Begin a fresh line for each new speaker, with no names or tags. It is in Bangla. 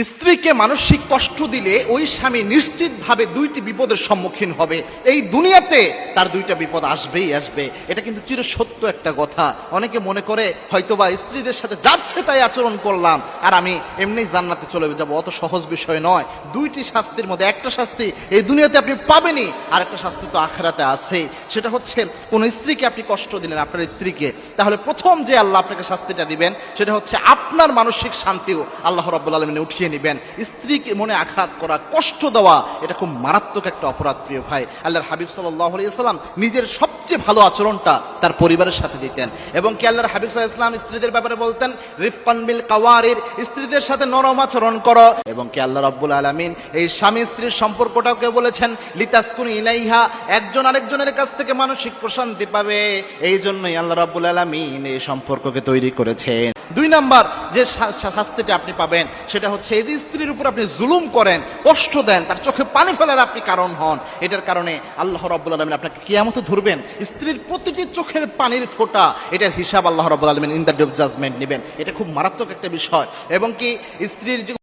স্ত্রীকে মানসিক কষ্ট দিলে ওই স্বামী নিশ্চিতভাবে দুইটি বিপদের সম্মুখীন হবে। এই দুনিয়াতে তার দুইটা বিপদ আসবেই আসবে। এটা কিন্তু চিরসত্য একটা কথা। অনেকে মনে করে হয়তোবা স্ত্রীদের সাথে যাচ্ছে তাই আচরণ করলাম আর আমি এমনি জান্নাতে চলে যাব, অত সহজ বিষয় নয়। দুইটি শাস্তির মধ্যে একটা শাস্তি এই দুনিয়াতে আপনি পাবেনই, আর একটা শাস্তি তো আখিরাতে আছে। সেটা হচ্ছে কোন স্ত্রীকে আপনি কষ্ট দিলেন, আপনার স্ত্রীকে, তাহলে প্রথম যে আল্লাহ আপনাকে শাস্তিটা দিবেন সেটা হচ্ছে আপনার মানসিক শান্তিও আল্লাহ রাব্বুল আলামিন উঠিয়ে নিবেন। স্ত্রীকে মনে আঘাত করা, কষ্ট দেওয়া, এটা খুব মারাত্মক একটা অপরাধ প্রিয় ভাই। আল্লাহর হাবিব সাল্লাল্লাহু আলাইহি ওয়াসাল্লাম নিজের সবচেয়ে ভালো আচরণটা তার পরিবারের সাথে দিতেন, এবং কি আল্লাহর হাবিব সাল্লাল্লাহু আলাইহি ওয়াসাল্লাম স্ত্রীদের ব্যাপারে বলতেন রিফকান বিল কাওয়ারির, স্ত্রীদের সাথে নরম আচরণ করো। এবং কি আল্লাহ রাব্বুল আলামিন এই স্বামী স্ত্রীর সম্পর্কটাকে বলেছেন লিতাসকুনু ইলাইহা, একজন আরেকজনের কাছ থেকে মানসিক প্রশান্তি পাবে। এই জন্যই আল্লাহ রাব্বুল আলামিন এই সম্পর্ককে তৈরি করেছেন। দুই নাম্বার যে শাস্তিটা আপনি পাবেন সেটা হচ্ছে এই যে স্ত্রীর উপর আপনি জুলুম করেন, কষ্ট দেন, তার চোখে পানি ফেলার আপনি কারণ হন, এটার কারণে আল্লাহ রাব্বুল আলামিন আপনাকে কিয়ামতে ধরবেন। স্ত্রীর প্রতিটি চোখের পানির ফোঁটা, এটার হিসাব আল্লাহ রাব্বুল আলামিন in the day of judgement নেবেন। এটা খুব মারাত্মক একটা বিষয়। এবং কি স্ত্রীর